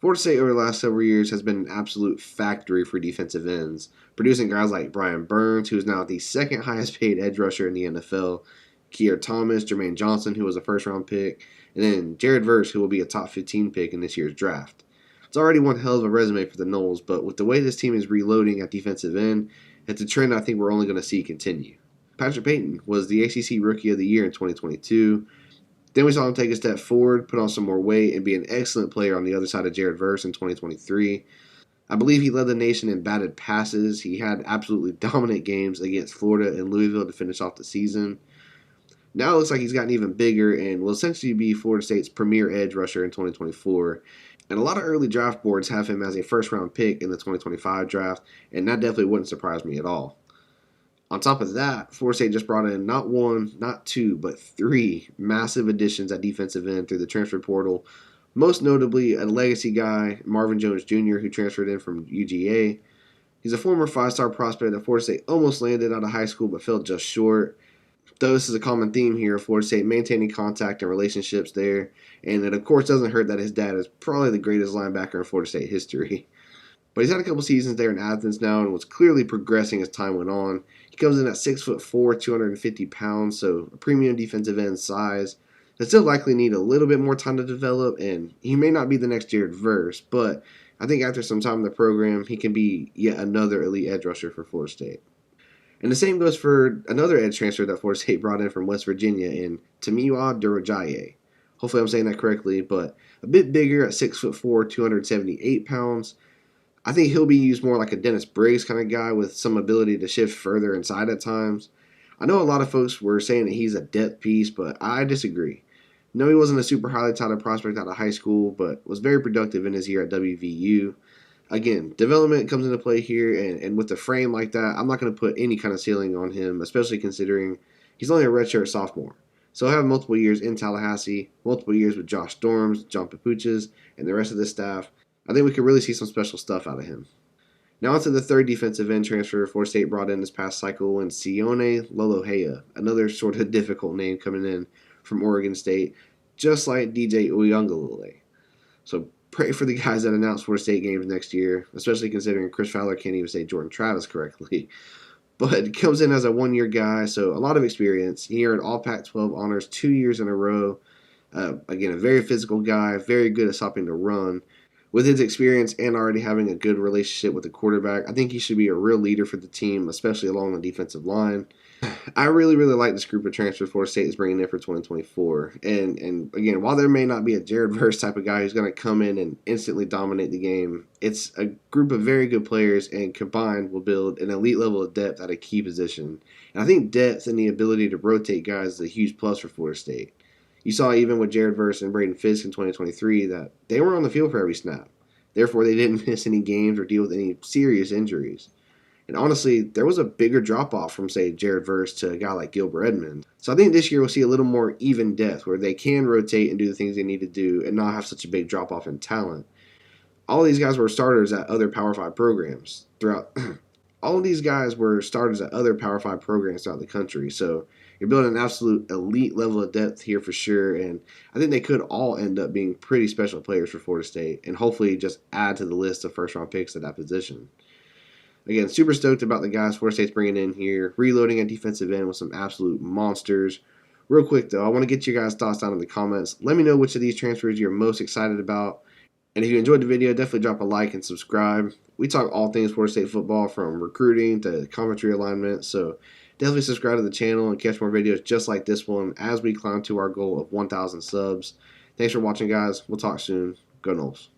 Florida State over the last several years has been an absolute factory for defensive ends, producing guys like Brian Burns, who is now the second highest paid edge rusher in the NFL, Keir Thomas, Jermaine Johnson, who was a first round pick, and then Jared Verse, who will be a top 15 pick in this year's draft. It's already one hell of a resume for the Noles, but with the way this team is reloading at defensive end, it's a trend I think we're only going to see continue. Patrick Payton was the ACC Rookie of the Year in 2022. Then we saw him take a step forward, put on some more weight, and be an excellent player on the other side of Jared Verse in 2023. I believe he led the nation in batted passes. He had absolutely dominant games against Florida and Louisville to finish off the season. Now it looks like he's gotten even bigger and will essentially be Florida State's premier edge rusher in 2024. And a lot of early draft boards have him as a first round pick in the 2025 draft, and that definitely wouldn't surprise me at all. On top of that, Florida State just brought in not one, not two, but three massive additions at defensive end through the transfer portal. Most notably, a legacy guy, Marvin Jones Jr., who transferred in from UGA. He's a former five-star prospect that Florida State almost landed out of high school but fell just short. Though this is a common theme here, Florida State maintaining contact and relationships there. And it, of course, doesn't hurt that his dad is probably the greatest linebacker in Florida State history. But he's had a couple seasons there in Athens now and was clearly progressing as time went on. He comes in at 6'4", 250 pounds, so a premium defensive end size. He'll still likely need a little bit more time to develop, and he may not be the next Jared Verse, but I think after some time in the program, he can be yet another elite edge rusher for Florida State. And the same goes for another edge transfer that Florida State brought in from West Virginia in Tamiwa Durajaye. Hopefully I'm saying that correctly, but a bit bigger at 6'4", 278 pounds. I think he'll be used more like a Dennis Briggs kind of guy with some ability to shift further inside at times. I know a lot of folks were saying that he's a depth piece, but I disagree. No, he wasn't a super highly touted prospect out of high school, but was very productive in his year at WVU. Again, development comes into play here, and with a frame like that, I'm not going to put any kind of ceiling on him, especially considering he's only a redshirt sophomore. So he'll have multiple years in Tallahassee, multiple years with Josh Storms, John Papuchas, and the rest of the staff. I think we could really see some special stuff out of him. Now on to the third defensive end transfer Florida State brought in this past cycle in Sione Lolohea, another sort of difficult name coming in from Oregon State, just like DJ Uyunglele. So pray for the guys that announce Florida State games next year, especially considering Chris Fowler can't even say Jordan Travis correctly. But he comes in as a one-year guy, so a lot of experience. He earned all Pac-12 honors 2 years in a row. Again, a very physical guy, very good at stopping the run. With his experience and already having a good relationship with the quarterback, I think he should be a real leader for the team, especially along the defensive line. I really like this group of transfers Florida State is bringing in for 2024. And again, while there may not be a Jared Verse type of guy who's going to come in and instantly dominate the game, it's a group of very good players and combined will build an elite level of depth at a key position. And I think depth and the ability to rotate guys is a huge plus for Florida State. You saw even with Jared Verse and Braden Fisk in 2023 that they were on the field for every snap. Therefore, they didn't miss any games or deal with any serious injuries. And honestly, there was a bigger drop-off from, say, Jared Verse to a guy like Gilbert Edmonds. So I think this year we'll see a little more even depth where they can rotate and do the things they need to do and not have such a big drop-off in talent. All of these guys were starters at other Power 5 programs throughout. All of these guys were starters at other Power 5 programs throughout the country. So you're building an absolute elite level of depth here for sure. And I think they could all end up being pretty special players for Florida State and hopefully just add to the list of first-round picks at that position. Again, super stoked about the guys Florida State's bringing in here, reloading at defensive end with some absolute monsters. Real quick, though, I want to get your guys' thoughts down in the comments. Let me know which of these transfers you're most excited about. And if you enjoyed the video, definitely drop a like and subscribe. We talk all things Florida State football, from recruiting to conference realignment. So definitely subscribe to the channel and catch more videos just like this one as we climb to our goal of 1,000 subs. Thanks for watching, guys. We'll talk soon. Go Noles.